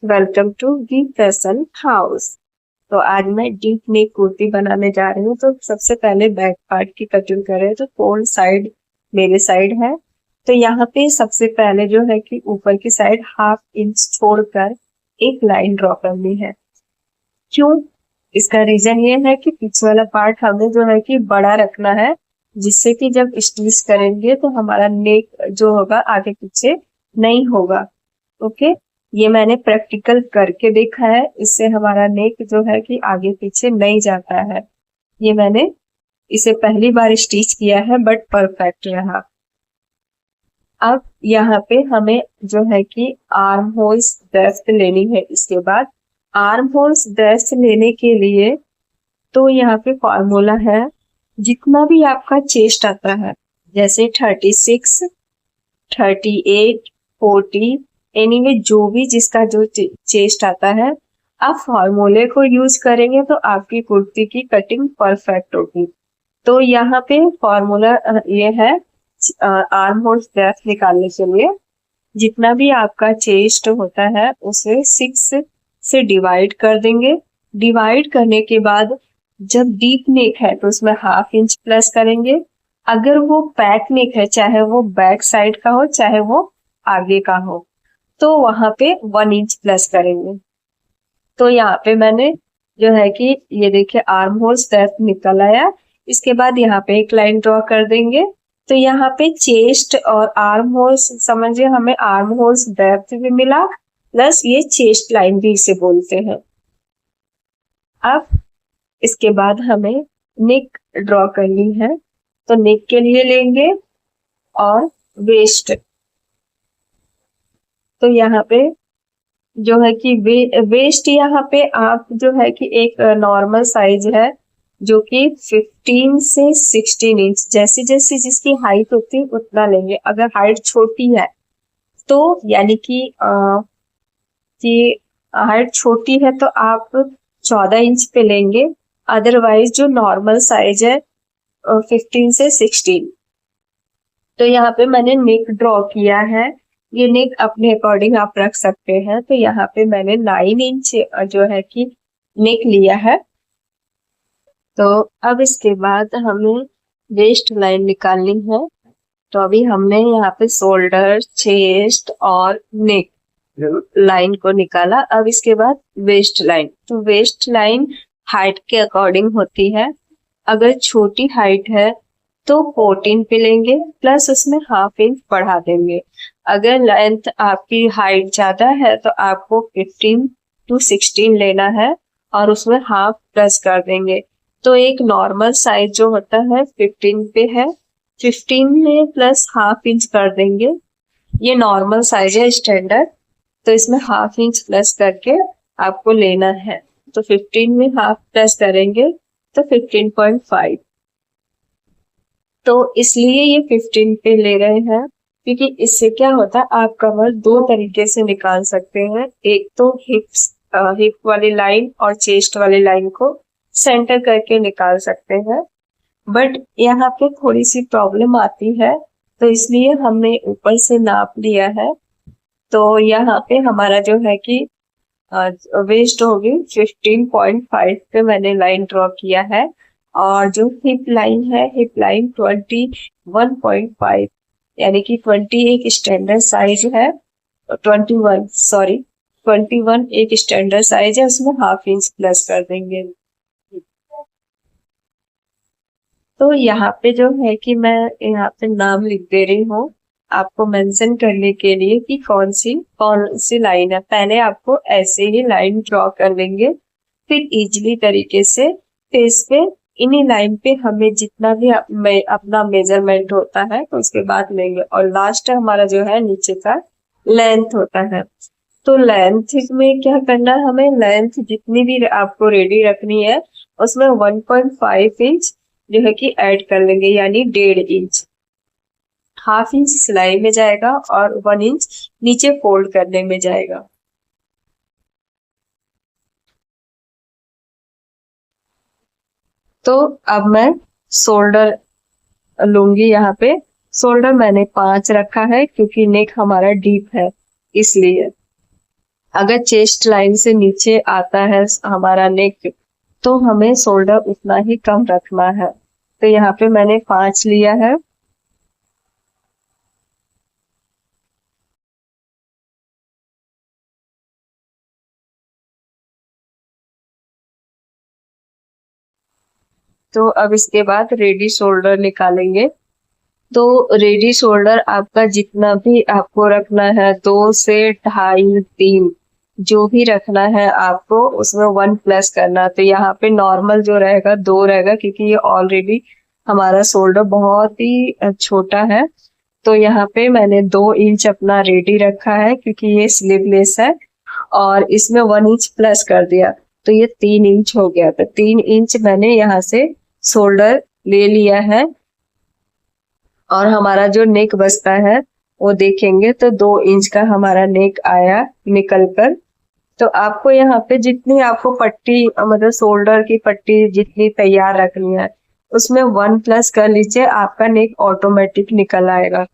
Welcome to the fashion house. तो आज मैं डीप नेक कुर्ती बनाने जा रही हूँ। तो सबसे पहले बैक पार्ट की कटिंग करें तो फोल्ड साइड मेरे साइड है। तो यहाँ पे सबसे पहले जो है कि ऊपर की साइड 1/2 इंच छोड़कर एक लाइन ड्रॉ करनी है। क्यों? इसका रीजन ये है कि पीछे वाला पार्ट हमें जो है कि बड़ा रखना है, जिससे कि जब स्टिच करेंगे तो हमारा नेक जो होगा आगे पीछे नहीं होगा। ओके, ये मैंने प्रैक्टिकल करके देखा है, इससे हमारा नेक जो है कि आगे पीछे नहीं जाता है। ये मैंने इसे पहली बार स्टिच किया है बट परफेक्ट रहा। अब यहाँ पे हमें जो है कि आर्म होल्स डेप्थ लेनी है। इसके बाद आर्म होल्स डेप्थ लेने के लिए तो यहाँ पे फॉर्मूला है, जितना भी आपका चेस्ट आता है, जैसे 36, 38, 40, एनीवे जो भी जिसका जो चेस्ट आता है, आप फॉर्मूले को यूज करेंगे तो आपकी कुर्ती की कटिंग परफेक्ट होगी। तो यहाँ पे फॉर्मूला ये है, आर्म होल डेप्थ निकालने के लिए जितना भी आपका चेस्ट होता है उसे 6 से डिवाइड कर देंगे। डिवाइड करने के बाद जब डीप नेक है तो उसमें 1/2 इंच प्लस करेंगे। अगर वो बैक नेक है, चाहे वो बैक साइड का हो चाहे वो आगे का हो, तो वहां पे 1 इंच प्लस करेंगे। तो यहाँ पे मैंने जो है कि ये देखिए आर्म होल्स डेप्थ निकल आया। इसके बाद यहाँ पे एक लाइन ड्रॉ कर देंगे। तो यहाँ पे चेस्ट और आर्म होल्स समझिए, हमें आर्म होल्स डेप्थ भी मिला प्लस ये चेस्ट लाइन भी इसे बोलते हैं। अब इसके बाद हमें नेक ड्रॉ करनी है। तो नेक के लिए लेंगे और वेस्ट। तो यहाँ पे जो है कि वेस्ट यहाँ पे आप जो है कि एक नॉर्मल साइज है जो कि 15 से 16 इंच, जैसे जैसे जिसकी हाइट होती है उतना लेंगे। अगर हाइट छोटी है तो यानी कि हाइट छोटी है तो आप 14 इंच पे लेंगे। अदरवाइज जो नॉर्मल साइज है 15 से 16। तो यहाँ पे मैंने नेक ड्रॉ किया है। ये नेक अपने अकॉर्डिंग आप रख सकते हैं। तो यहाँ पे मैंने 9 इंच जो है कि नेक लिया है। तो अब इसके बाद हमें वेस्ट लाइन निकालनी है। तो अभी हमने यहाँ पे शोल्डर, चेस्ट और नेक लाइन को निकाला। अब इसके बाद वेस्ट लाइन। तो वेस्ट लाइन हाइट के अकॉर्डिंग होती है। अगर छोटी हाइट है तो 14 पे लेंगे प्लस उसमें 1/2 इंच बढ़ा देंगे। अगर लेंथ आपकी हाइट ज्यादा है तो आपको 15 to 16 लेना है और उसमें हाफ प्लस कर देंगे। तो एक नॉर्मल साइज जो होता है 15 पे है, 15 में प्लस 1/2 इंच कर देंगे। ये नॉर्मल साइज है स्टैंडर्ड। तो इसमें 1/2 इंच प्लस करके आपको लेना है। तो 15 में हाफ प्लस करेंगे तो 15.5। तो इसलिए ये 15 पे ले रहे हैं, क्योंकि इससे क्या होता है, आप कमर दो तरीके से निकाल सकते हैं। एक तो हिप वाली लाइन और चेस्ट वाली लाइन को सेंटर करके निकाल सकते हैं। बट यहाँ पे थोड़ी सी प्रॉब्लम आती है, तो इसलिए हमने ऊपर से नाप लिया है। तो यहाँ पे हमारा जो है कि वेस्ट होगी 15.5 पे मैंने लाइन ड्रॉ किया है। और जो हिप लाइन है, हिप लाइन 21.5, यानी कि 20 एक स्टैंडर्ड साइज है। 21 एक स्टैंडर्ड साइज है, उसमें 1/2 इंच प्लस कर देंगे। तो यहाँ पे जो है कि मैं यहाँ पे नाम लिख दे रही हूँ आपको मेंशन करने के लिए कि कौन सी लाइन है। पहले आपको ऐसे ही लाइन ड्रॉ कर लेंगे, फिर इजीली तरीके से फेस पे इन्हीं लाइन पे हमें जितना भी अपना मेजरमेंट होता है तो उसके बाद लेंगे। और लास्ट हमारा जो है नीचे का लेंथ होता है। तो लेंथ में क्या करना है, हमें लेंथ जितनी भी आपको रेडी रखनी है उसमें 1.5 इंच जो है कि ऐड कर लेंगे, यानी 1.5 इंच। 1/2 इंच सिलाई में जाएगा और 1 इंच नीचे फोल्ड करने में जाएगा। तो अब मैं शोल्डर लूंगी। यहाँ पे शोल्डर मैंने 5 रखा है क्योंकि नेक हमारा डीप है इसलिए। अगर चेस्ट लाइन से नीचे आता है हमारा नेक, तो हमें शोल्डर उतना ही कम रखना है। तो यहाँ पे मैंने 5 लिया है। तो अब इसके बाद रेडी शोल्डर निकालेंगे। तो रेडी शोल्डर आपका जितना भी आपको रखना है, 2 से 2.5 3 जो भी रखना है आपको, उसमें 1 प्लस करना। तो यहाँ पे नॉर्मल जो रहेगा 2 रहेगा, क्योंकि ये ऑलरेडी हमारा शोल्डर बहुत ही छोटा है। तो यहाँ पे मैंने 2 इंच अपना रेडी रखा है, क्योंकि ये स्लीवलेस है, और इसमें 1 इंच प्लस कर दिया, तो ये 3 इंच हो गया। तो 3 इंच मैंने यहाँ से शोल्डर ले लिया है। और हमारा जो नेक बचता है वो देखेंगे तो 2 इंच का हमारा नेक आया निकल कर। तो आपको यहाँ पे जितनी आपको पट्टी, मतलब शोल्डर की पट्टी जितनी तैयार रखनी है, उसमें 1 प्लस कर लीजिए, आपका नेक ऑटोमेटिक निकल आएगा।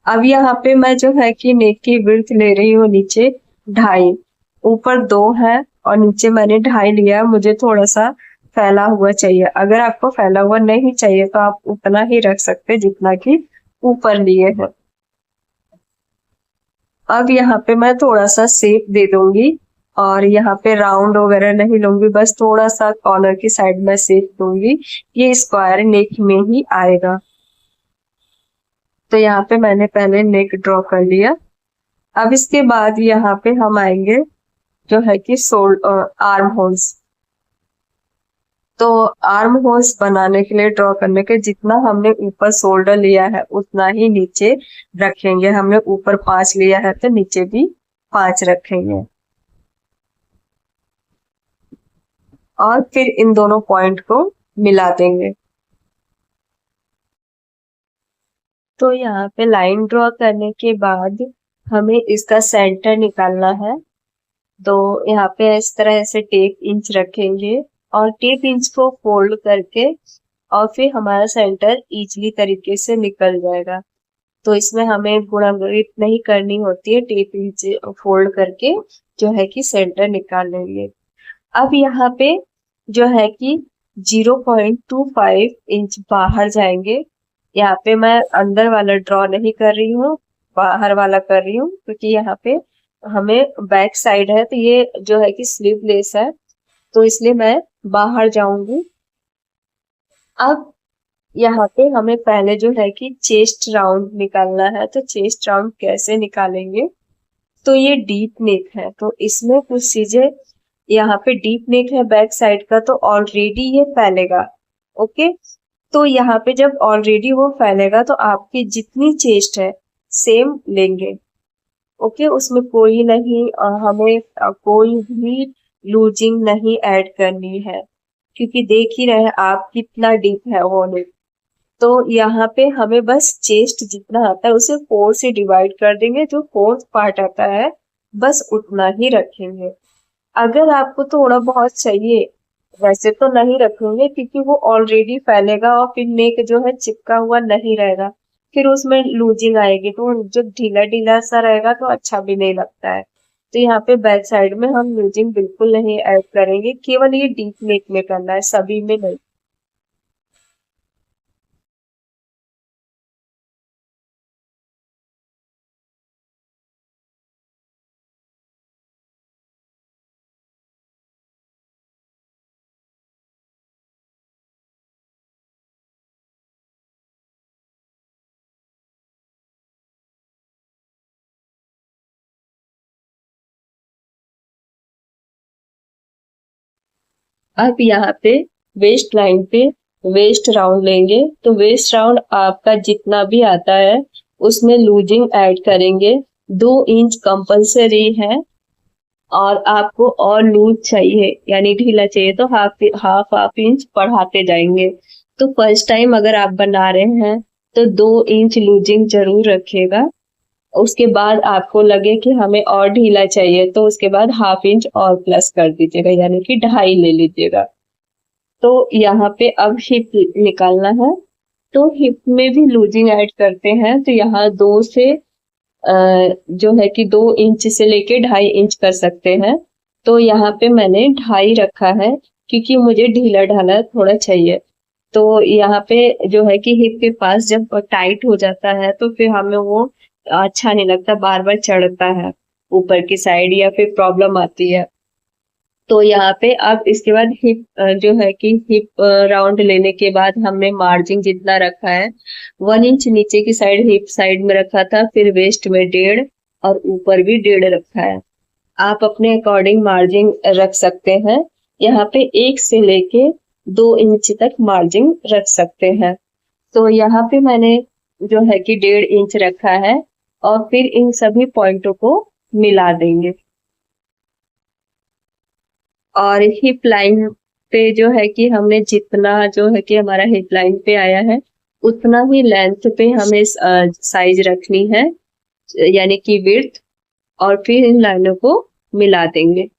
अब यहाँ पे मैं जो है कि नेक की विड्थ ले रही हूँ नीचे 2.5, ऊपर 2 है और नीचे मैंने 2.5 लिया। मुझे थोड़ा सा फैला हुआ चाहिए। अगर आपको फैला हुआ नहीं चाहिए तो आप उतना ही रख सकते जितना कि ऊपर लिए हैं। अब यहाँ पे मैं थोड़ा सा शेप दे दूंगी, और यहाँ पे राउंड वगैरह नहीं लूंगी, बस थोड़ा सा कॉर्नर की साइड में शेप दूंगी। ये स्क्वायर नेक में ही आएगा। तो यहाँ पे मैंने पहले नेक ड्रॉ कर लिया। अब इसके बाद यहाँ पे हम आएंगे जो है कि आर्म होल्स। तो आर्म होल्स बनाने के लिए, ड्रॉ करने के, जितना हमने ऊपर शोल्डर लिया है उतना ही नीचे रखेंगे। हमने ऊपर 5 लिया है तो नीचे भी 5 रखेंगे, और फिर इन दोनों पॉइंट को मिला देंगे। तो यहाँ पे लाइन ड्रॉ करने के बाद हमें इसका सेंटर निकालना है। तो यहाँ पे इस तरह से टेप इंच रखेंगे, और टेप इंच को फोल्ड करके, और फिर हमारा सेंटर इजीली तरीके से निकल जाएगा। तो इसमें हमें गुणागुणित नहीं करनी होती है, टेप इंच फोल्ड करके जो है कि सेंटर निकाल लेंगे। अब यहाँ पे जो है कि 0.25 इंच बाहर जाएंगे। यहाँ पे मैं अंदर वाला ड्रॉ नहीं कर रही हूँ, बाहर वाला कर रही हूँ, क्योंकि यहाँ पे हमें बैक साइड है, तो ये जो है कि स्लीवलेस है, तो इसलिए मैं बाहर जाऊंगी। अब यहाँ पे हमें पहले जो है कि चेस्ट राउंड निकालना है। तो चेस्ट राउंड कैसे निकालेंगे? तो ये डीप नेक है, तो इसमें कुछ चीजें, यहाँ पे डीप नेक है बैक साइड का, तो ऑलरेडी ये फैलेगा। ओके, तो यहाँ पे जब ऑलरेडी वो फैलेगा तो आपकी जितनी चेस्ट है सेम लेंगे। ओके, उसमें कोई नहीं, हमें कोई भी लूजिंग नहीं ऐड करनी है, क्योंकि देख ही रहे आप कितना डीप है वो नेक। तो यहाँ पे हमें बस चेस्ट जितना आता है उसे 4 से डिवाइड कर देंगे, जो 4th पार्ट आता है बस उतना ही रखेंगे। अगर आपको थोड़ा बहुत चाहिए, वैसे तो नहीं रखेंगे, क्योंकि वो ऑलरेडी फैलेगा और फिर नेक जो है चिपका हुआ नहीं रहेगा, फिर उसमें लूजिंग आएगी, तो जो ढीला ढीला सा रहेगा तो अच्छा भी नहीं लगता है। तो यहाँ पे बैक साइड में हम लूजिंग बिल्कुल नहीं ऐड करेंगे, केवल ये डीप नेक में करना है, सभी में नहीं। अब यहाँ पे वेस्ट लाइन पे वेस्ट राउंड लेंगे। तो वेस्ट राउंड आपका जितना भी आता है उसमें लूजिंग ऐड करेंगे। 2 इंच कंपलसरी है, और आपको और लूज चाहिए यानी ढीला चाहिए तो हाफ इंच बढ़ाते जाएंगे। तो फर्स्ट टाइम अगर आप बना रहे हैं तो 2 इंच लूजिंग जरूर रखिएगा। उसके बाद आपको लगे कि हमें और ढीला चाहिए तो उसके बाद हाफ इंच और प्लस कर दीजिएगा, यानी कि 2.5 ले लीजिएगा। तो यहाँ पे अब हिप निकालना है। तो हिप में भी लूजिंग ऐड करते हैं, तो यहाँ 2 से जो है कि 2 इंच से लेके 2.5 इंच कर सकते हैं। तो यहाँ पे मैंने 2.5 रखा है, क्योंकि मुझे ढीला ढाला थोड़ा चाहिए। तो यहाँ पे जो है कि हिप के पास जब टाइट हो जाता है तो फिर हमें वो अच्छा नहीं लगता, बार बार चढ़ता है ऊपर की साइड या फिर प्रॉब्लम आती है। तो यहाँ पे अब इसके बाद हिप जो है कि हिप राउंड लेने के बाद हमने मार्जिन जितना रखा है, 1 इंच नीचे की साइड हिप साइड में रखा था, फिर वेस्ट में 1.5 और ऊपर भी 1.5 रखा है। आप अपने अकॉर्डिंग मार्जिन रख सकते हैं। यहाँ पे 1 से लेके 2 इंच तक मार्जिन रख सकते हैं। तो यहाँ पे मैंने जो है कि 1.5 इंच रखा है, और फिर इन सभी पॉइंटों को मिला देंगे। और हिप लाइन पे जो है कि हमने जितना जो है कि हमारा हिप लाइन पे आया है, उतना ही लेंथ पे हमें साइज रखनी है, यानी कि विड्थ, और फिर इन लाइनों को मिला देंगे।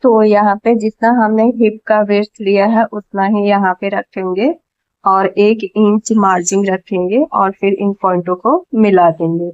तो यहाँ पे जितना हमने हिप का वेस्ट लिया है उतना ही यहाँ पे रखेंगे, और 1 इंच मार्जिन रखेंगे, और फिर इन पॉइंटों को मिला देंगे।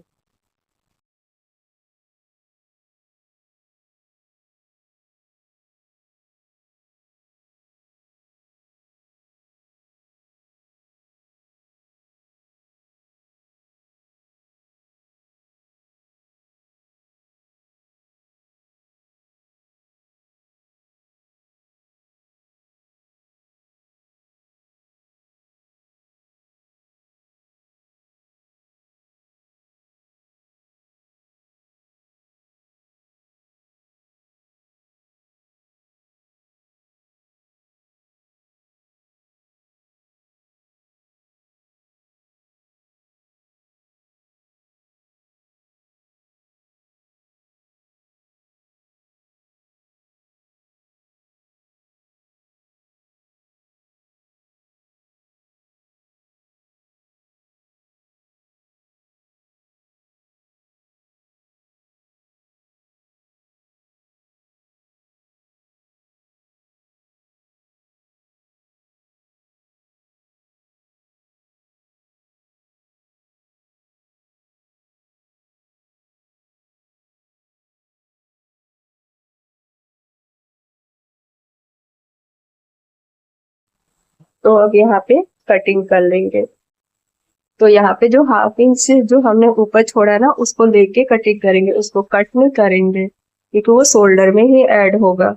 तो अब यहाँ पे कटिंग कर लेंगे। तो यहाँ पे जो 1/2 इंच से जो हमने ऊपर छोड़ा ना, उसको लेके कटिंग करेंगे, उसको कट नहीं करेंगे, क्योंकि वो शोल्डर में ही ऐड होगा।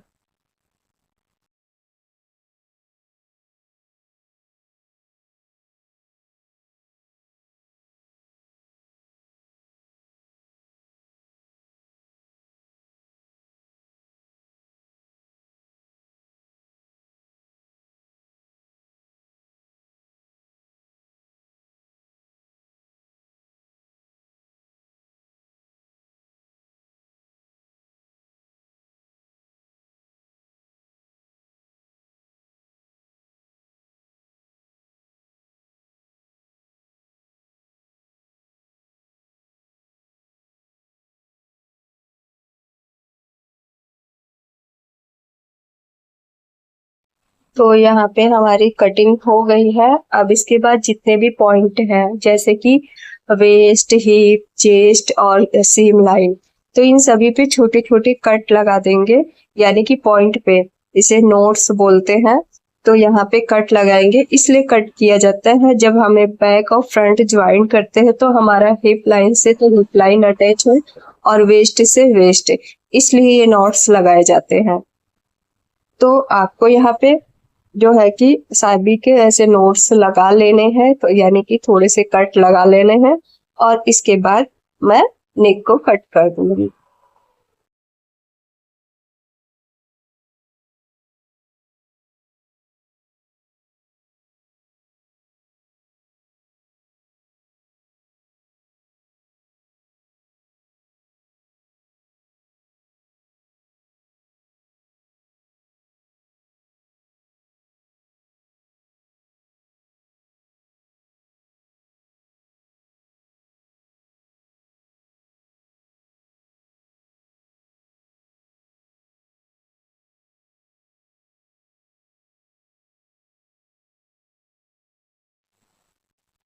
तो यहाँ पे हमारी कटिंग हो गई है। अब इसके बाद जितने भी पॉइंट हैं, जैसे कि वेस्ट, हिप, चेस्ट और सीम लाइन, तो इन सभी पे छोटे छोटे कट लगा देंगे, यानी कि पॉइंट पे, इसे नोट्स बोलते हैं। तो यहाँ पे कट लगाएंगे, इसलिए कट किया जाता है, जब हमें बैक और फ्रंट ज्वाइन करते हैं तो हमारा हिप लाइन से तो हिप लाइन अटैच हो, और वेस्ट से वेस्ट, इसलिए ये नॉट्स लगाए जाते हैं। तो आपको यहाँ पे जो है कि सभी के ऐसे नोट्स लगा लेने हैं, तो यानी कि थोड़े से कट लगा लेने हैं और इसके बाद मैं नेक को कट कर दूंगी।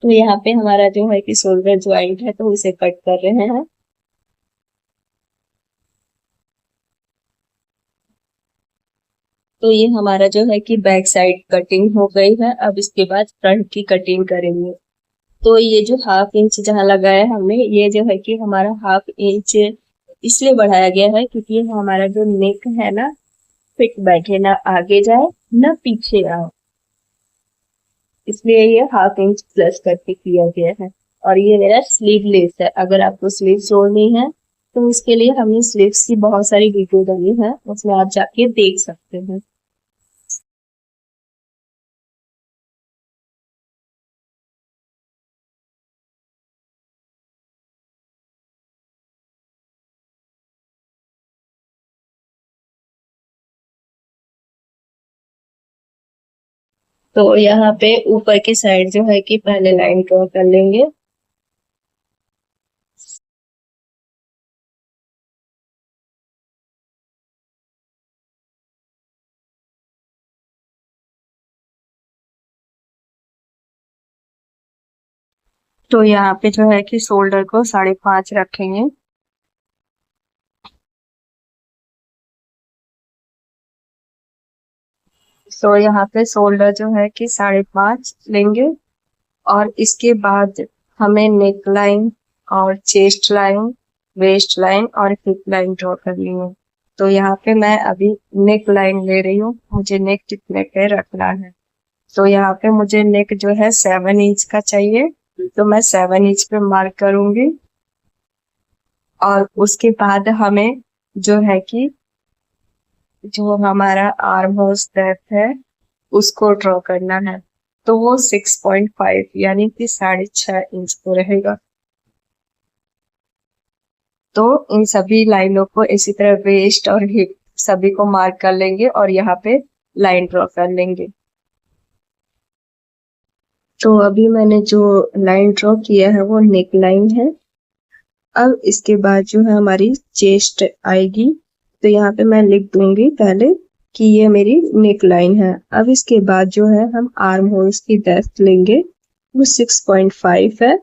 तो यहाँ पे हमारा जो है कि शोल्डर ज्वाइंट है, तो इसे कट कर रहे हैं। तो ये हमारा जो है कि बैक साइड कटिंग हो गई है। अब इसके बाद फ्रंट की कटिंग करेंगे। तो ये जो हाफ इंच जहाँ लगाया हमने, ये जो है कि हमारा हाफ इंच इसलिए बढ़ाया गया है क्योंकि हमारा जो नेक है ना, फिट बैठे, ना आगे जाए ना पीछे आए, इसलिए ये हाफ इंच प्लस करके किया गया है। और ये मेरा स्लीवलेस है। अगर आपको स्लीव जोड़नी है तो इसके लिए हमने स्लीव्स की बहुत सारी वीडियो डाली है, उसमें आप जाके देख सकते हैं। तो यहाँ पे ऊपर की साइड जो है कि पहले लाइन ड्रॉ कर लेंगे। तो यहाँ पे जो है कि शोल्डर को 5.5 रखेंगे। तो यहाँ पे शोल्डर जो है कि 5.5 लेंगे और इसके बाद हमें नेक लाइन और चेस्ट लाइन, वेस्ट लाइन और हिप लाइन ड्रॉ करनी है। तो यहाँ पे मैं अभी नेक लाइन ले रही हूँ, मुझे नेक कितने पे रखना है। तो यहाँ पे मुझे नेक जो है 7 इंच का चाहिए, तो मैं 7 इंच पे मार्क करूंगी। और उसके बाद हमें जो है कि जो हमारा आर्म होल डेप्थ है उसको ड्रॉ करना है। तो वो 6.5 यानी कि 6.5 इंच को रहेगा। तो इन सभी लाइनों को इसी तरह वेस्ट और हिप सभी को मार्क कर लेंगे और यहाँ पे लाइन ड्रॉ कर लेंगे। तो अभी मैंने जो लाइन ड्रॉ किया है वो नेक लाइन है। अब इसके बाद जो है हमारी चेस्ट आएगी। तो यहाँ पे मैं लिख दूंगी पहले कि ये मेरी नेक लाइन है। अब इसके बाद जो है हम आर्म होल्स की डेप्थ लेंगे, वो 6.5 है।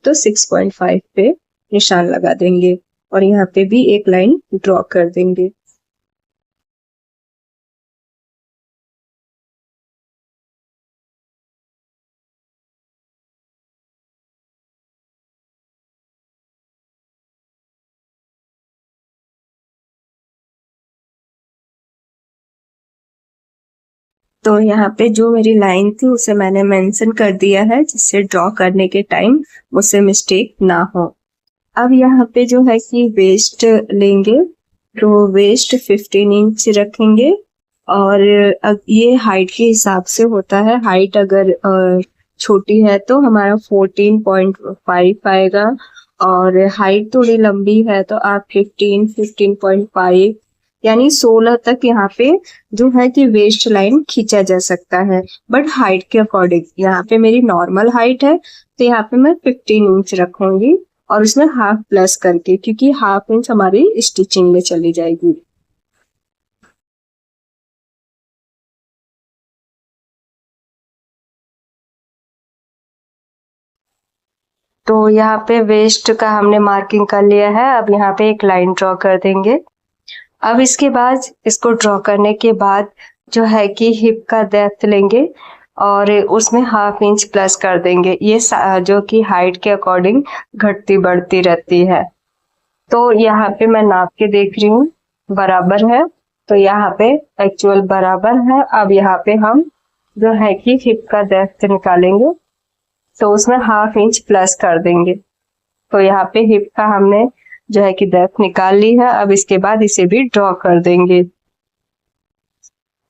तो 6.5 पे निशान लगा देंगे और यहाँ पे भी एक लाइन ड्रॉ कर देंगे। तो यहाँ पे जो मेरी लाइन थी उसे मैंने मेंशन कर दिया है, जिससे ड्रॉ करने के टाइम मुझसे मिस्टेक ना हो। अब यहाँ पे जो है कि वेस्ट लेंगे, तो वेस्ट 15 इंच रखेंगे। और ये हाइट के हिसाब से होता है। हाइट अगर छोटी है तो हमारा 14.5 आएगा, और हाइट थोड़ी लंबी है तो आप 15.5 यानी 16 तक यहाँ पे जो है कि वेस्ट लाइन खींचा जा सकता है। बट हाइट के अकॉर्डिंग यहाँ पे मेरी नॉर्मल हाइट है, तो यहाँ पे मैं 15 इंच रखूंगी और उसमें हाफ प्लस करके, क्योंकि हाफ इंच हमारी स्टिचिंग में चली जाएगी। तो यहाँ पे वेस्ट का हमने मार्किंग कर लिया है। अब यहाँ पे एक लाइन ड्रॉ कर देंगे। अब इसके बाद इसको ड्रॉ करने के बाद जो है कि हिप का डेप्थ लेंगे और उसमें हाफ इंच प्लस कर देंगे। ये जो कि हाइट के अकॉर्डिंग घटती बढ़ती रहती है। तो यहाँ पे मैं नाप के देख रही हूँ, बराबर है। तो यहाँ पे एक्चुअल बराबर है। अब यहाँ पे हम जो है कि हिप का डेप्थ निकालेंगे, तो उसमें 1/2 इंच प्लस कर देंगे। तो यहाँ पे हिप का हमने जो है कि डेप्थ निकाल ली है। अब इसके बाद इसे भी ड्रॉ कर देंगे।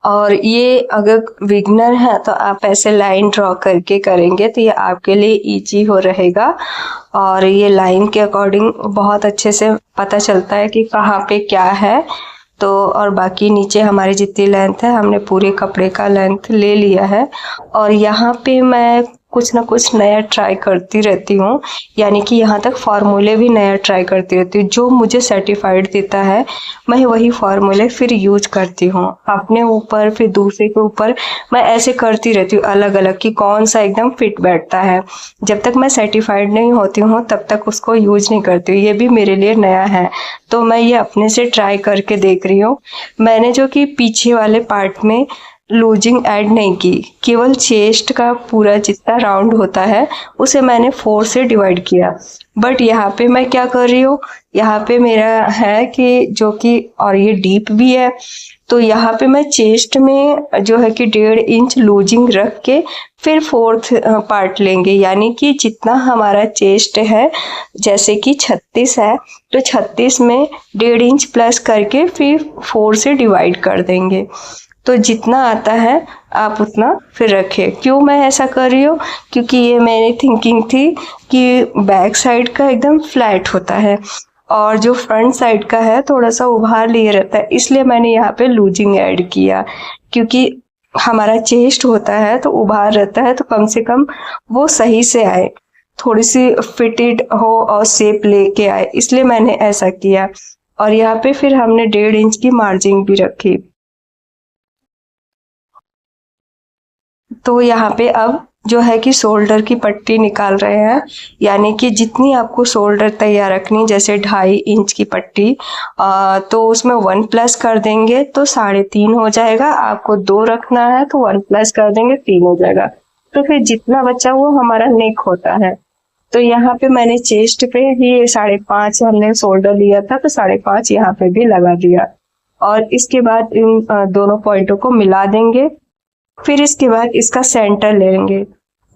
और ये अगर बिगनर है तो आप ऐसे लाइन ड्रॉ करके करेंगे तो ये आपके लिए इजी हो रहेगा। और ये लाइन के अकॉर्डिंग बहुत अच्छे से पता चलता है कि कहाँ पे क्या है। तो और बाकी नीचे हमारी जितनी लेंथ है हमने पूरे कपड़े का लेंथ ले लिया है। और यहाँ पे मैं कुछ ना कुछ नया ट्राई करती रहती हूँ, यानी कि यहाँ तक फार्मूले भी नया ट्राई करती रहती हूँ। जो मुझे सर्टिफाइड देता है मैं वही फार्मूले फिर यूज करती हूँ अपने ऊपर, फिर दूसरे के ऊपर। मैं ऐसे करती रहती हूँ अलग अलग कि कौन सा एकदम फिट बैठता है। जब तक मैं सर्टिफाइड नहीं होती हूँ तब तक उसको यूज नहीं करती हूँ। ये भी मेरे लिए नया है, तो मैं ये अपने से ट्राई करके देख रही हूँ। मैंने जो कि पीछे वाले पार्ट में लूजिंग ऐड नहीं की, केवल चेस्ट का पूरा जितना राउंड होता है उसे मैंने 4 से डिवाइड किया। बट यहाँ पे मैं क्या कर रही हूँ, यहाँ पे मेरा है कि जो कि और ये डीप भी है, तो यहाँ पे मैं चेस्ट में जो है कि 1.5 इंच लूजिंग रख के फिर 4th पार्ट लेंगे। यानी कि जितना हमारा चेस्ट है, जैसे कि 36 है तो 36 में 1.5 इंच प्लस करके फिर 4 से डिवाइड कर देंगे। तो जितना आता है आप उतना फिर रखें। क्यों मैं ऐसा कर रही हूँ, क्योंकि ये मेरी थिंकिंग थी कि बैक साइड का एकदम फ्लैट होता है और जो फ्रंट साइड का है थोड़ा सा उभार लिए रहता है, इसलिए मैंने यहाँ पे लूजिंग ऐड किया। क्योंकि हमारा चेस्ट होता है तो उभार रहता है, तो कम से कम वो सही से आए, थोड़ी सी फिटेड हो और शेप लेके आए, इसलिए मैंने ऐसा किया। और यहाँ पे फिर हमने 1.5 इंच की मार्जिन भी रखी। तो यहाँ पे अब जो है कि शोल्डर की पट्टी निकाल रहे हैं, यानी कि जितनी आपको शोल्डर तैयार रखनी, जैसे 2.5 इंच की पट्टी तो उसमें 1 प्लस कर देंगे तो 3.5 हो जाएगा। आपको 2 रखना है तो 1 प्लस कर देंगे 3 हो जाएगा। तो फिर जितना बचा वो हमारा नेक होता है। तो यहाँ पे मैंने चेस्ट पे ही 5.5 हमने शोल्डर लिया था, तो 5.5 यहाँ पे भी लगा दिया। और इसके बाद इन दोनों पॉइंटों को मिला देंगे। फिर इसके बाद इसका सेंटर लेंगे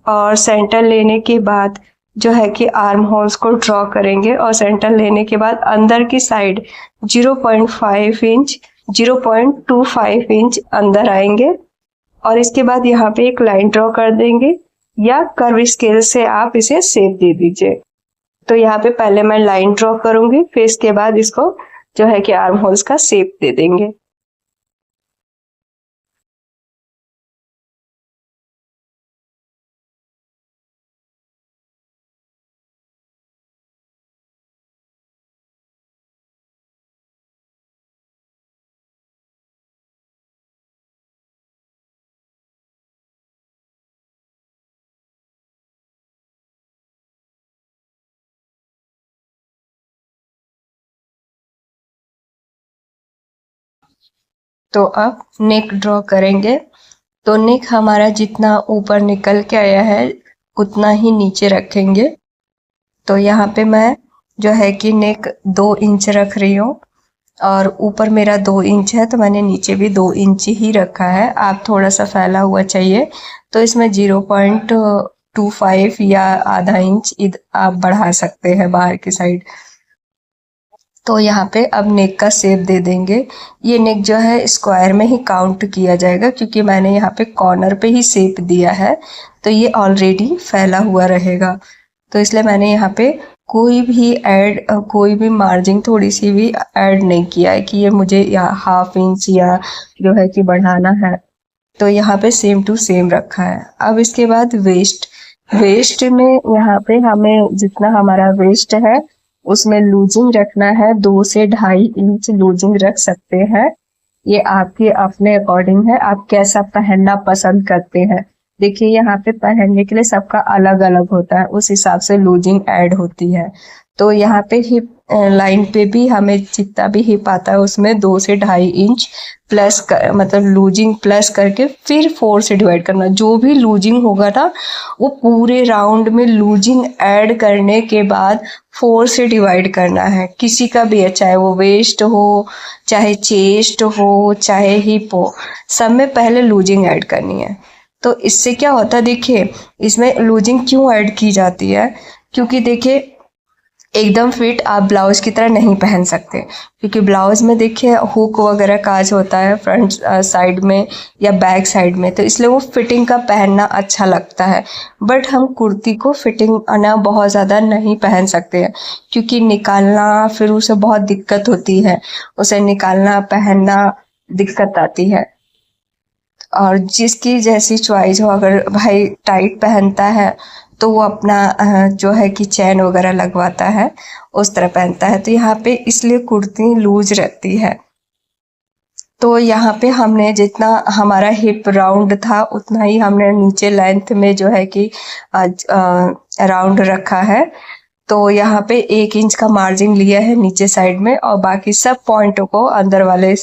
और सेंटर लेने के बाद जो है कि आर्म होल्स को ड्रॉ करेंगे। और सेंटर लेने के बाद अंदर की साइड 0.5 इंच 0.25 इंच अंदर आएंगे। और इसके बाद यहाँ पे एक लाइन ड्रॉ कर देंगे, या कर्व स्केल से आप इसे शेप दे दीजिए। तो यहाँ पे पहले मैं लाइन ड्रॉ करूंगी, फिर इसके बाद इसको जो है कि आर्म होल्स का शेप दे देंगे। तो अब नेक ड्रॉ करेंगे। तो नेक हमारा जितना ऊपर निकल के आया है उतना ही नीचे रखेंगे। तो यहाँ पे मैं जो है कि नेक 2 इंच रख रही हूँ और ऊपर मेरा 2 इंच है, तो मैंने नीचे भी 2 इंच ही रखा है। आप थोड़ा सा फैला हुआ चाहिए तो इसमें 0.25 या आधा इंच आप बढ़ा सकते हैं बाहर की साइड। तो यहाँ पे अब नेक का शेप दे देंगे। ये नेक जो है स्क्वायर में ही काउंट किया जाएगा, क्योंकि मैंने यहाँ पे कॉर्नर पे ही शेप दिया है, तो ये ऑलरेडी फैला हुआ रहेगा। तो इसलिए मैंने यहाँ पे कोई भी मार्जिन थोड़ी सी भी ऐड नहीं किया है कि ये मुझे या 1/2 इंच या जो है कि बढ़ाना है। तो यहाँ पे सेम टू सेम रखा है। अब इसके बाद वेस्ट में यहाँ पे हमें जितना हमारा वेस्ट है उसमें लूजिंग रखना है। 2 से 2.5 इंच लूजिंग रख सकते हैं। ये आपके अपने अकॉर्डिंग है, आप कैसा पहनना पसंद करते हैं। देखिए यहाँ पे पहनने के लिए सबका अलग अलग होता है, उस हिसाब से लूजिंग ऐड होती है। तो यहाँ पे हिप लाइन पे भी हमें जितना भी हिप आता है उसमें 2 से 2.5 इंच प्लस मतलब लूजिंग प्लस करके फिर 4 से डिवाइड करना। जो भी लूजिंग होगा ना वो पूरे राउंड में लूजिंग ऐड करने के बाद 4 से डिवाइड करना है। किसी का भी है, चाहे वो वेस्ट हो, चाहे चेस्ट हो, चाहे हिप हो, सब में पहले लूजिंग ऐड करनी है। तो इससे क्या होता है, देखिए इसमें लूजिंग क्यों ऐड की जाती है, क्योंकि देखिए एकदम फिट आप ब्लाउज की तरह नहीं पहन सकते, क्योंकि ब्लाउज में देखिए हुक वगैरह काज होता है फ्रंट साइड में या बैक साइड में, तो इसलिए वो फिटिंग का पहनना अच्छा लगता है। बट हम कुर्ती को फिटिंग आना बहुत ज़्यादा नहीं पहन सकते हैं, क्योंकि निकालना फिर उसे बहुत दिक्कत होती है, उसे निकालना पहनना दिक्कत आती है। और जिसकी जैसी चॉइस हो, अगर भाई टाइट पहनता है तो वो अपना जो है कि चैन वगैरह लगवाता है, उस तरह पहनता है। तो यहाँ पे इसलिए कुर्ती लूज रहती है। तो यहाँ पे हमने जितना हमारा हिप राउंड था उतना ही हमने नीचे लेंथ में जो है कि राउंड रखा है। तो यहाँ पे 1 इंच का मार्जिन लिया है नीचे साइड में, और बाकी सब पॉइंटों को अंदर वाले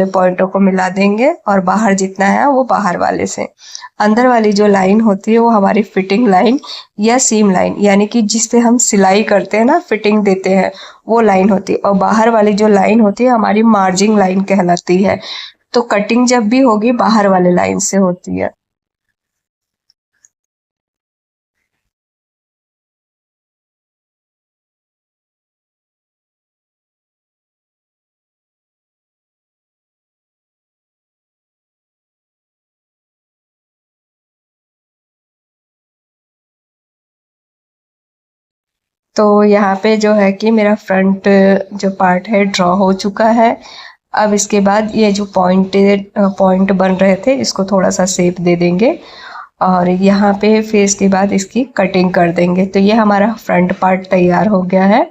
पॉइंटों को मिला देंगे, और बाहर जितना है वो बाहर वाले से। अंदर वाली जो लाइन होती है वो हमारी फिटिंग लाइन या सीम लाइन, यानी कि जिस पे हम सिलाई करते हैं ना, फिटिंग देते हैं, वो लाइन होती है। और बाहर वाली जो लाइन होती है हमारी मार्जिन लाइन कहलाती है। तो कटिंग जब भी होगी बाहर वाले लाइन से होती है। तो यहाँ पे जो है कि मेरा फ्रंट जो पार्ट है ड्रॉ हो चुका है। अब इसके बाद ये जो पॉइंट बन रहे थे इसको थोड़ा सा शेप दे देंगे, और यहाँ पे फिर इसके बाद इसकी कटिंग कर देंगे। तो ये हमारा फ्रंट पार्ट तैयार हो गया है।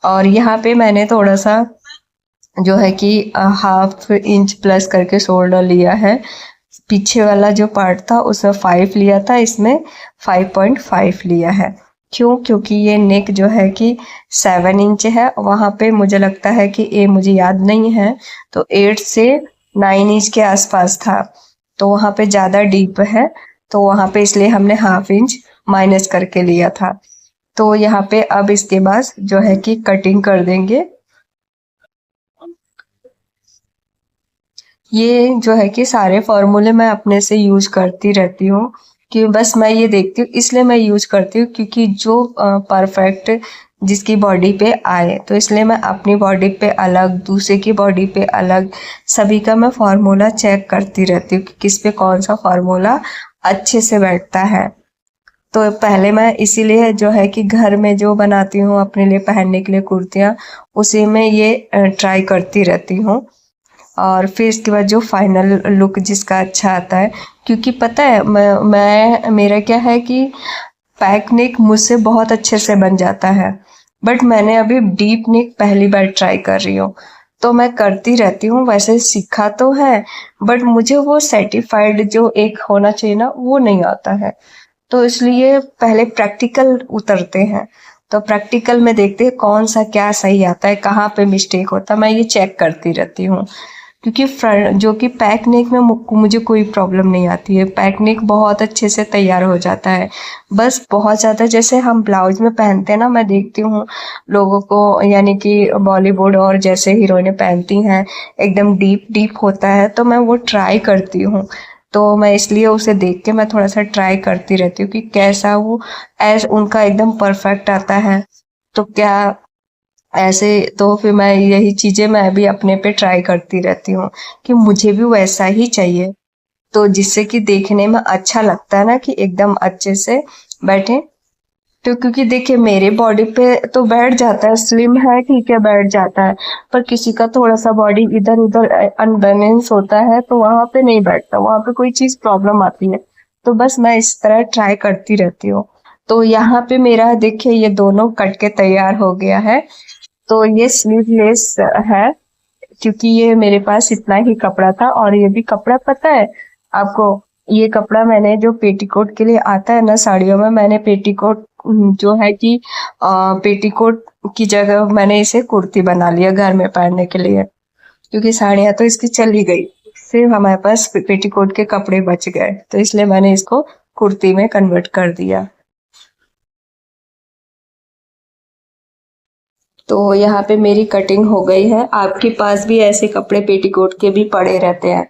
और यहाँ पे मैंने थोड़ा सा जो है कि 1/2 इंच प्लस करके शोल्डर लिया है। पीछे वाला जो पार्ट था उसमें 5 लिया था, इसमें 5.5 लिया है। क्यों? क्योंकि ये नेक जो है कि 7 इंच है, वहाँ पे मुझे लगता है कि ये मुझे याद नहीं है, तो 8 से 9 इंच के आसपास था, तो वहाँ पे ज़्यादा डीप है, तो वहाँ पे इसलिए हमने 1/2 इंच माइनस करके लिया था। तो यहाँ पे अब इसके बाद जो है कि कटिंग कर देंगे। ये जो है कि सारे फॉर्मूले मैं अपने से यूज करती रहती हूँ, कि बस मैं ये देखती हूँ, इसलिए मैं यूज करती हूँ क्योंकि जो परफेक्ट जिसकी बॉडी पे आए, तो इसलिए मैं अपनी बॉडी पे अलग, दूसरे की बॉडी पे अलग, सभी का मैं फार्मूला चेक करती रहती हूँ कि किस पे कौन सा फार्मूला अच्छे से बैठता है। तो पहले मैं इसीलिए जो है कि घर में जो बनाती हूँ अपने लिए पहनने के लिए कुर्तियाँ, उसी में ये ट्राई करती रहती हूँ। और फिर इसके बाद जो फाइनल लुक जिसका अच्छा आता है, क्योंकि पता है मैं मेरा क्या है कि पैक नेक मुझसे बहुत अच्छे से बन जाता है, बट मैंने अभी डीप नेक पहली बार ट्राई कर रही हूँ। तो मैं करती रहती हूँ, वैसे सीखा तो है, बट मुझे वो सर्टिफाइड जो एक होना चाहिए ना वो नहीं आता है। तो इसलिए पहले प्रैक्टिकल उतरते हैं, तो प्रैक्टिकल में देखते हैं कौन सा क्या सही आता है, कहाँ पे मिस्टेक होता है, मैं ये चेक करती रहती हूँ। क्योंकि फ्रंट जो कि पैक नेक में मुझे कोई प्रॉब्लम नहीं आती है, पैक नेक बहुत अच्छे से तैयार हो जाता है। बस बहुत ज़्यादा जैसे हम ब्लाउज में पहनते हैं ना, मैं देखती हूँ लोगों को, यानी कि बॉलीवुड और जैसे हीरोइनें पहनती हैं एकदम डीप डीप होता है, तो मैं वो ट्राई करती हूँ। तो मैं इसलिए उसे देख के मैं थोड़ा सा ट्राई करती रहती हूँ कि कैसा वो एज उनका एकदम परफेक्ट आता है, तो क्या ऐसे। तो फिर मैं यही चीजें मैं भी अपने पे ट्राई करती रहती हूँ कि मुझे भी वैसा ही चाहिए, तो जिससे कि देखने में अच्छा लगता है ना, कि एकदम अच्छे से बैठे। तो क्योंकि देखिए मेरे बॉडी पे तो बैठ जाता है, स्लिम है ठीक है बैठ जाता है, पर किसी का थोड़ा सा बॉडी इधर उधर अनबैलेंस होता है, तो वहां पे नहीं बैठता, वहां पे कोई चीज प्रॉब्लम आती है। तो बस मैं इस तरह ट्राई करती रहती हूँ। तो यहाँ पे मेरा देखिए ये दोनों कट के तैयार हो गया है। तो ये स्लीवलेस है, क्योंकि ये मेरे पास इतना ही कपड़ा था। और ये भी कपड़ा पता है आपको, ये कपड़ा मैंने जो पेटीकोट के लिए आता है ना साड़ियों में, मैंने पेटीकोट जो है कि पेटीकोट की जगह मैंने इसे कुर्ती बना लिया घर में पहनने के लिए, क्योंकि साड़ियाँ तो इसकी चली गई। सिर्फ हमारे पास पेटीकोट के कपड़े बच गए, तो इसलिए मैंने इसको कुर्ती में कन्वर्ट कर दिया। तो यहाँ पे मेरी कटिंग हो गई है। आपके पास भी ऐसे कपड़े पेटीकोट के भी पड़े रहते हैं,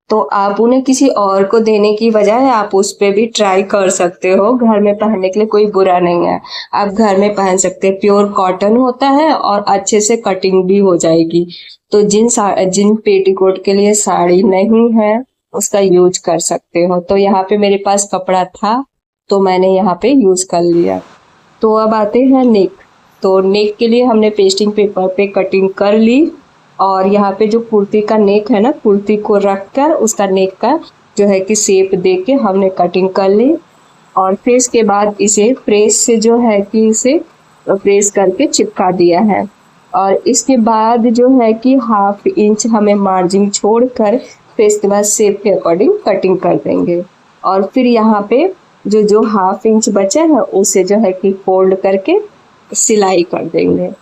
तो आप उन्हें किसी और को देने की बजाय आप उस पे भी ट्राई कर सकते हो। घर में पहनने के लिए कोई बुरा नहीं है, आप घर में पहन सकते हैं। प्योर कॉटन होता है और अच्छे से कटिंग भी हो जाएगी। तो जिन पेटीकोट के लिए साड़ी नहीं है उसका यूज कर सकते हो। तो यहाँ पे मेरे पास कपड़ा था तो मैंने यहाँ पे यूज कर लिया। तो अब आते हैं नेक। तो नेक के लिए हमने पेस्टिंग पेपर पे कटिंग कर ली, और यहाँ पे जो कुर्ती का नेक है ना, कुर्ती को रख कर उसका नेक का जो है कि शेप दे के हमने कटिंग कर ली। और फिर इसके बाद इसे प्रेस से जो है कि इसे प्रेस करके चिपका दिया है। और इसके बाद जो है कि 1/2 इंच हमें मार्जिन छोड़कर फिर इसके बाद शेप के अकॉर्डिंग कटिंग कर देंगे। और फिर यहाँ पे जो जो 1/2 इंच बचा है उसे जो है कि फोल्ड करके सिलाई कर देंगे।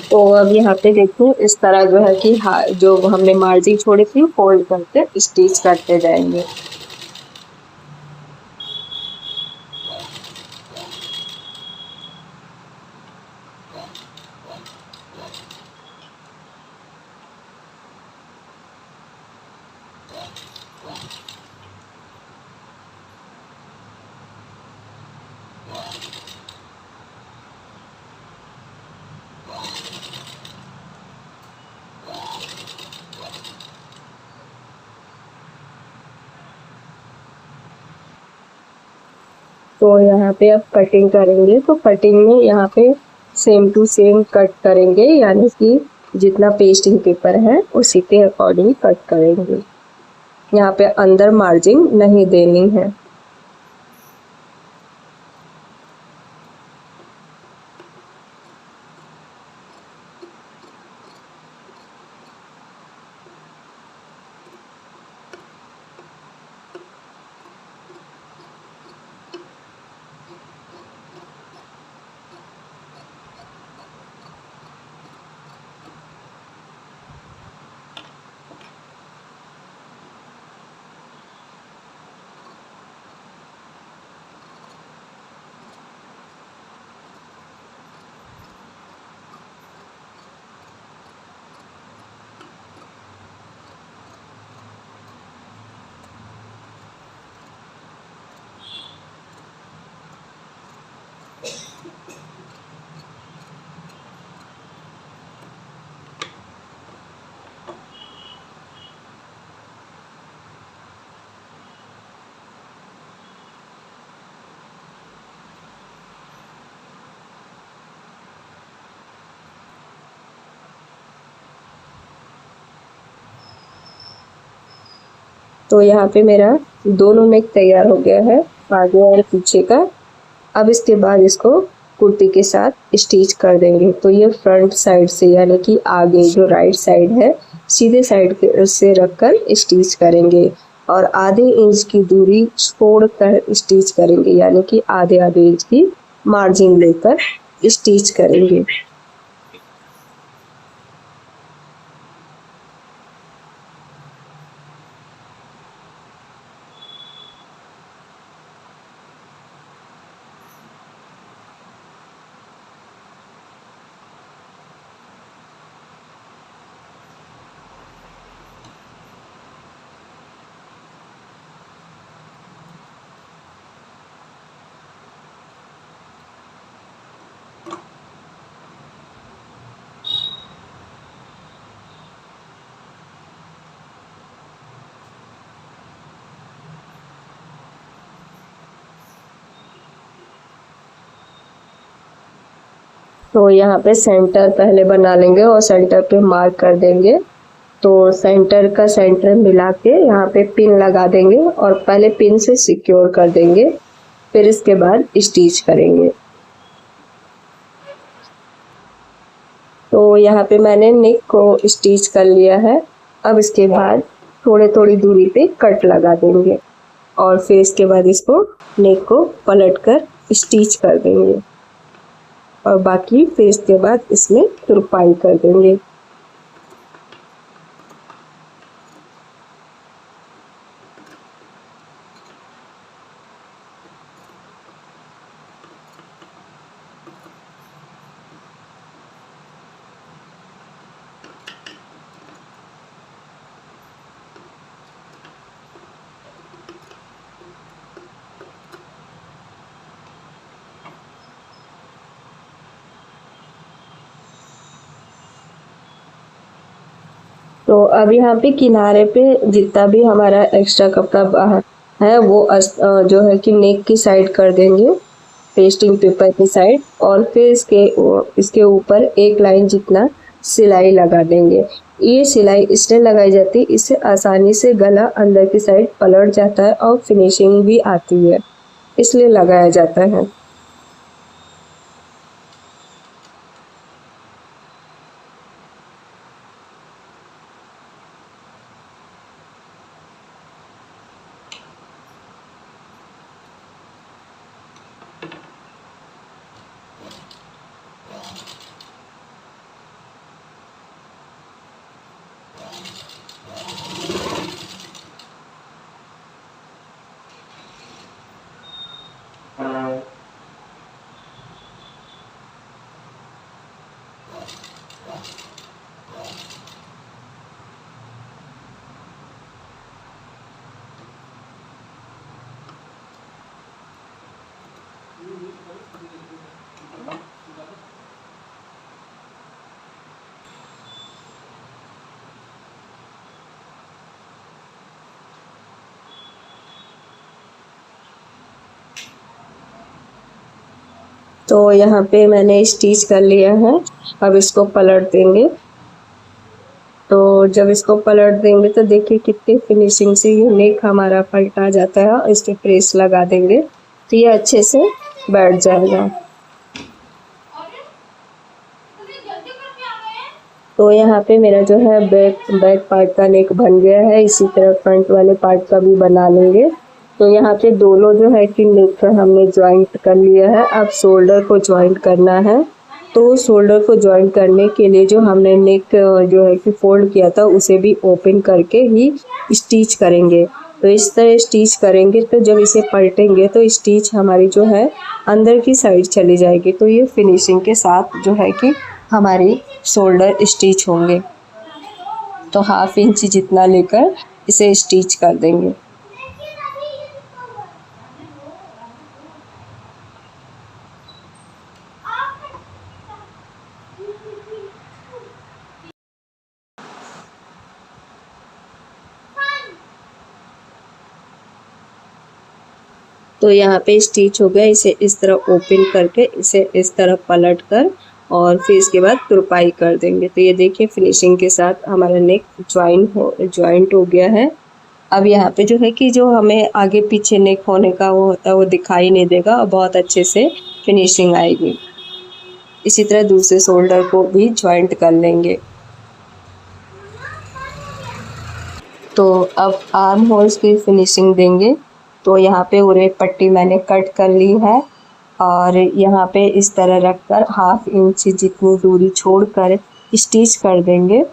तो अब यहाँ पे देखो इस तरह जो है कि जो हमने मार्जिन छोड़ी थी फोल्ड करके स्टिच करते जाएंगे। तो यहाँ पे अब कटिंग करेंगे, तो कटिंग में यहाँ पे सेम टू सेम कट करेंगे, यानी कि जितना पेस्टिंग पेपर है उसी के अकॉर्डिंग कट करेंगे। यहाँ पे अंदर मार्जिन नहीं देनी है। तो यहाँ पे मेरा दोनों नेक तैयार हो गया है, आगे और पीछे का। अब इसके बाद इसको कुर्ती के साथ स्टिच कर देंगे। तो ये फ्रंट साइड से, यानी कि आगे जो राइट साइड है सीधे साइड से रखकर स्टिच करेंगे, और आधे इंच की दूरी छोड़कर स्टिच करेंगे, यानी कि आधे आधे इंच की मार्जिन लेकर स्टिच करेंगे। तो यहाँ पे सेंटर पहले बना लेंगे और सेंटर पे मार्क कर देंगे। तो सेंटर का सेंटर मिला के यहाँ पे पिन लगा देंगे और पहले पिन से सिक्योर कर देंगे, फिर इसके बाद स्टिच करेंगे। तो यहाँ पे मैंने नेक को स्टिच कर लिया है। अब इसके बाद थोड़ी थोड़ी दूरी पे कट लगा देंगे और फिर इसके बाद इसको नेक को पलट कर स्टिच कर देंगे और बाकी फिर इसके बाद इसमें तुरपाई कर देंगे। तो अब यहाँ पे किनारे पे जितना भी हमारा एक्स्ट्रा कपड़ा है वो जो है कि नेक की साइड कर देंगे, पेस्टिंग पेपर की साइड, और फिर इसके ऊपर एक लाइन जितना सिलाई लगा देंगे। ये सिलाई इसलिए लगाई जाती है, इससे आसानी से गला अंदर की साइड पलट जाता है और फिनिशिंग भी आती है, इसलिए लगाया जाता है। तो यहाँ पे मैंने स्टिच कर लिया है। अब इसको पलट देंगे। तो जब इसको पलट देंगे तो देखिए कितनी फिनिशिंग से ये नेक हमारा पलटा जाता है और इस पे प्रेस लगा देंगे तो ये अच्छे से बैठ जाएगा। तो यहाँ पे मेरा जो है बैक पार्ट का नेक बन गया है। इसी तरह फ्रंट वाले पार्ट का भी बना लेंगे। तो यहाँ पे दोनों जो है कि नेक हमने ज्वाइंट कर लिया है। अब शोल्डर को ज्वाइंट करना है। तो शोल्डर को ज्वाइंट करने के लिए जो हमने नेक जो है कि फोल्ड किया था उसे भी ओपन करके ही स्टिच करेंगे। तो इस तरह स्टिच करेंगे तो जब इसे पलटेंगे तो स्टिच हमारी जो है अंदर की साइड चली जाएगी। तो ये फिनिशिंग के साथ जो है कि हमारी शोल्डर स्टिच होंगे। तो 1/2 इंच जितना लेकर इसे स्टिच कर देंगे। तो यहाँ पे स्टिच हो गया। इसे इस तरह ओपन करके इसे इस तरह पलट कर और फिर इसके बाद तुरपाई कर देंगे। तो ये देखिए फिनिशिंग के साथ हमारा नेक ज्वाइंट हो गया है। अब यहाँ पे जो है कि जो हमें आगे पीछे नेक होने का वो होता है वो दिखाई नहीं देगा और बहुत अच्छे से फिनिशिंग आएगी। इसी तरह दूसरे शोल्डर को भी ज्वाइंट कर लेंगे। तो अब आर्म होल्स की फिनिशिंग देंगे। तो यहाँ पे उरे पट्टी मैंने कट कर ली है और यहाँ पे इस तरह रखकर 1/2 इंच जितनी दूरी छोड़कर स्टिच कर देंगे।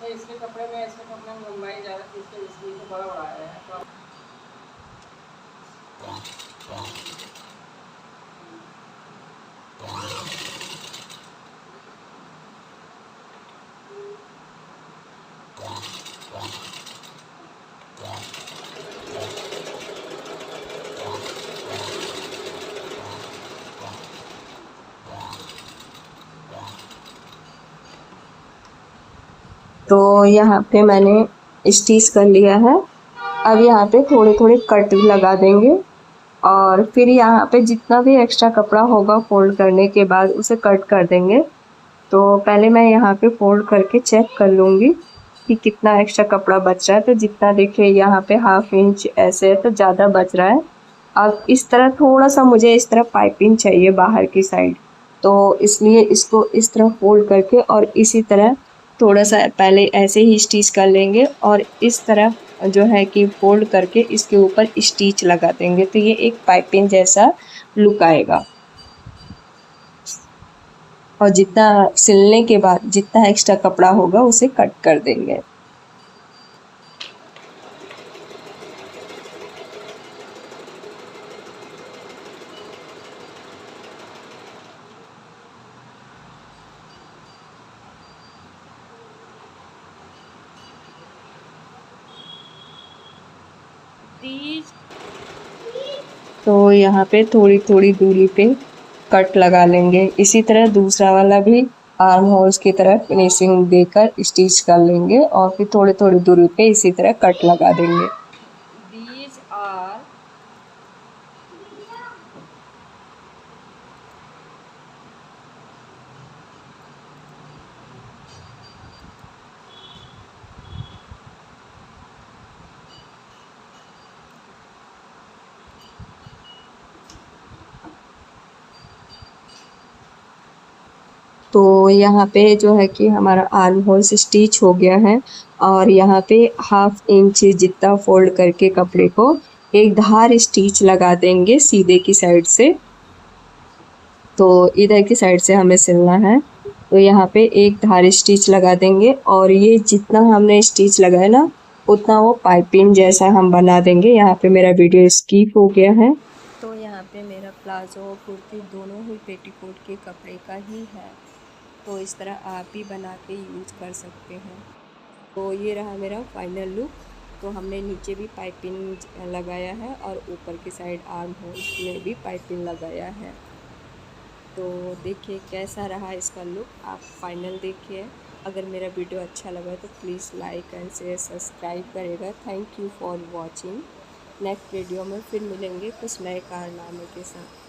इसके कपड़े में लंबाई ज़्यादा थी, इसके इसलिए बड़ा बड़ा आया है। तो यहाँ पे मैंने स्टिच कर लिया है। अब यहाँ पे थोड़े थोड़े कट लगा देंगे और फिर यहाँ पे जितना भी एक्स्ट्रा कपड़ा होगा फोल्ड करने के बाद उसे कट कर देंगे। तो पहले मैं यहाँ पे फोल्ड करके चेक कर लूँगी कि कितना एक्स्ट्रा कपड़ा बच रहा है। तो जितना देखिए यहाँ पे 1/2 इंच ऐसे है तो ज़्यादा बच रहा है। अब इस तरह थोड़ा सा मुझे इस तरह पाइपिंग चाहिए बाहर की साइड, तो इसलिए इसको इस तरह फोल्ड करके और इसी तरह थोड़ा सा पहले ऐसे ही स्टिच कर लेंगे और इस तरह जो है कि फोल्ड करके इसके ऊपर स्टिच लगा देंगे। तो ये एक पाइपिंग जैसा लुक आएगा। और जितना सिलने के बाद जितना एक्स्ट्रा कपड़ा होगा उसे कट कर देंगे। तो यहाँ पे थोड़ी थोड़ी दूरी पे कट लगा लेंगे। इसी तरह दूसरा वाला भी आर्म होल्स की तरह फिनिशिंग देकर स्टिच कर लेंगे और फिर थोड़ी थोड़ी दूरी पे इसी तरह कट लगा देंगे। These are तो यहाँ पे जो है कि हमारा आर्म होल्स स्टिच हो गया है और यहाँ पे 1/2 इंच जितना फोल्ड करके कपड़े को एक धार स्टिच लगा देंगे सीधे की साइड से। तो इधर की साइड से हमें सिलना है, तो यहाँ पे एक धार स्टिच लगा देंगे और ये जितना हमने स्टिच लगाया ना उतना वो पाइपिंग जैसा हम बना देंगे। यहाँ पे मेरा वीडियो स्किप हो गया है। तो यहाँ पे मेरा प्लाजो और कुर्ती दोनों ही पेटीकोट के कपड़े का ही है, तो इस तरह आप भी बना के यूज कर सकते हैं। तो ये रहा मेरा फाइनल लुक। तो हमने नीचे भी पाइपिंग लगाया है और ऊपर की साइड आर्म होल्स में भी पाइपिंग लगाया है। तो देखिए कैसा रहा इसका लुक, आप फाइनल देखिए। अगर मेरा वीडियो अच्छा लगा तो please like and share subscribe करेगा। Thank you for watching. Next video में फिर मिलेंगे कुछ नए कारनामे के साथ।